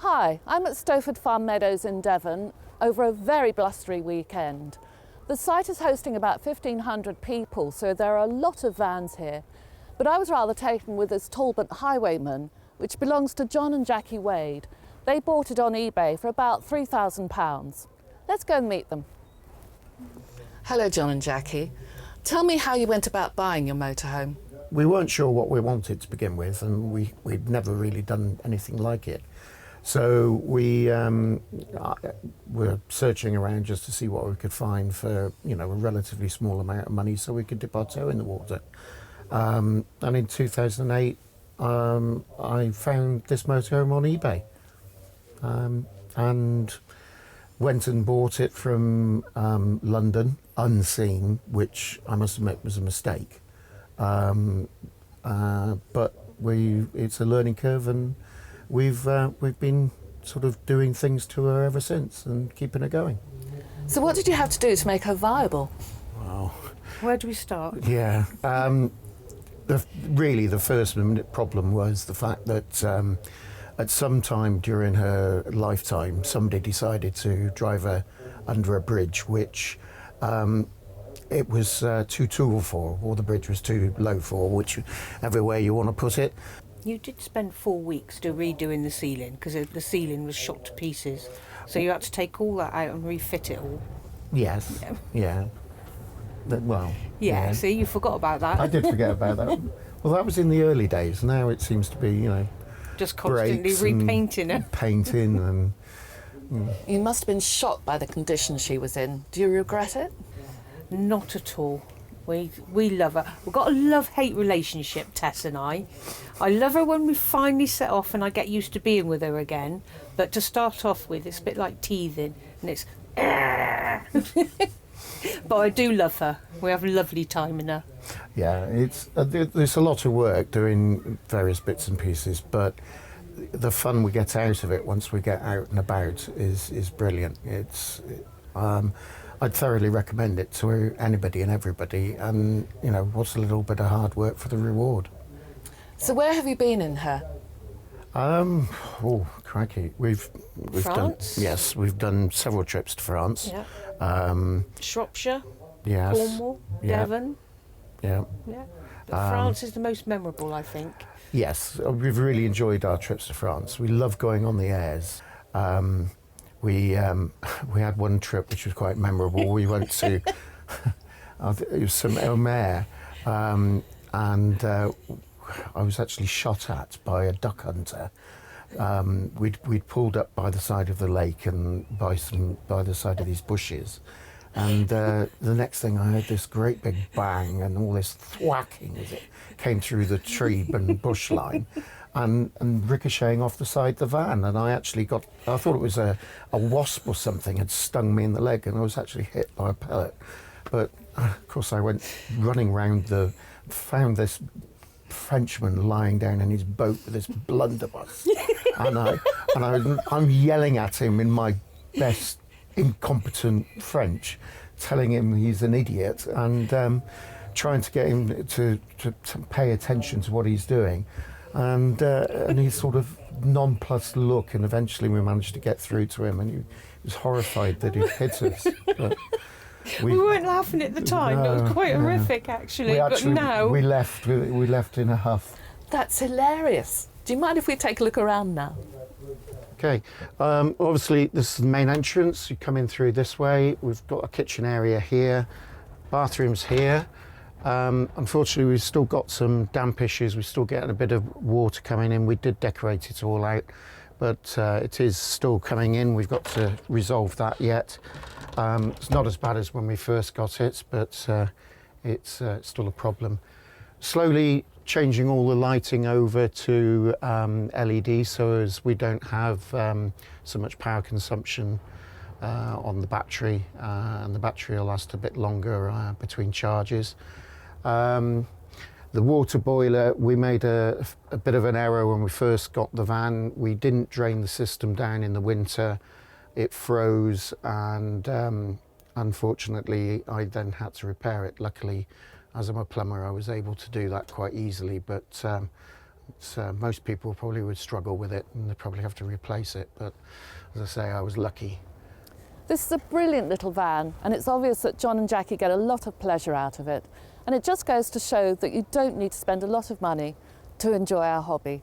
Hi, I'm at Stowford Farm Meadows in Devon over a very blustery weekend. The site is hosting about 1,500 people, so there are a lot of vans here. But I was rather taken with this Talbot Highwayman, which belongs to John and Jackie Wade. They bought it on eBay for about £3,000. Let's go and meet them. Hello, John and Jackie. Tell me how you went about buying your motorhome. We weren't sure what we wanted to begin with, and we'd never really done anything like it. So we were searching around just to see what we could find for, you know, a relatively small amount of money so we could dip our toe in the water. And in 2008, I found this motorhome on eBay and went and bought it from London, unseen, which I must admit was a mistake. But it's a learning curve, and we've been sort of doing things to her ever since and keeping her going. So what did you have to do to make her viable? Wow. Where do we start? Yeah. The first problem was the fact that at some time during her lifetime, somebody decided to drive her under a bridge, which it was too tall for, or the bridge was too low for, whichever way you want to put it. You did spend 4 weeks redoing the ceiling because the ceiling was shot to pieces. So you had to take all that out and refit it all. Yes. Yeah. Yeah, see, you forgot about that. I did forget about that. Well, that was in the early days. Now it seems to be, you know, just constantly repainting it. Painting and... You must have been shocked by the condition she was in. Do you regret it? Not at all. We love her. We've got a love-hate relationship, Tess and I. I love her when we finally set off and I get used to being with her again. But to start off with, it's a bit like teething, and it's... But I do love her. We have a lovely time in her. Yeah, there's a lot of work doing various bits and pieces, but the fun we get out of it once we get out and about is brilliant. I'd thoroughly recommend it to anybody and everybody, and you know, what's a little bit of hard work for the reward. So where have you been in her? Oh crikey, we've France? we've done several trips to France. Yeah. Shropshire. Yes. Cornwall. Yeah. Devon. Yeah. Yeah. But France is the most memorable, I think. Yes, we've really enjoyed our trips to France. We love going on the airs. We had one trip which was quite memorable. We went to it was some Omer, and I was actually shot at by a duck hunter. We'd pulled up by the side of the lake and by the side of these bushes, and the next thing I heard this great big bang and all this thwacking as it came through the tree and bush line. And ricocheting off the side of the van, and I thought it was a wasp or something had stung me in the leg, and I was actually hit by a pellet. But of course I went running round found this Frenchman lying down in his boat with this blunderbuss, and I'm yelling at him in my best incompetent French, telling him he's an idiot, and trying to get him to pay attention to what he's doing. And his sort of nonplussed look, and eventually we managed to get through to him, and he was horrified that he'd hit us. But we weren't laughing at the time. No, it was quite horrific, actually. But now we left in a huff. That's hilarious. Do you mind if we take a look around now? Okay. Obviously, this is the main entrance. You come in through this way. We've got a kitchen area here, bathrooms here. Unfortunately, we've still got some damp issues. We're still getting a bit of water coming in. We did decorate it all out, but it is still coming in. We've got to resolve that yet. It's not as bad as when we first got it, but it's still a problem. Slowly changing all the lighting over to LED, so as we don't have so much power consumption on the battery, and the battery will last a bit longer between charges. The water boiler, we made a bit of an error when we first got the van. We didn't drain the system down in the winter. It froze, and unfortunately I then had to repair it. Luckily, as I'm a plumber, I was able to do that quite easily, but Most people probably would struggle with it and they'd probably have to replace it, but as I say, I was lucky. This is a brilliant little van, and it's obvious that John and Jackie get a lot of pleasure out of it. And it just goes to show that you don't need to spend a lot of money to enjoy our hobby.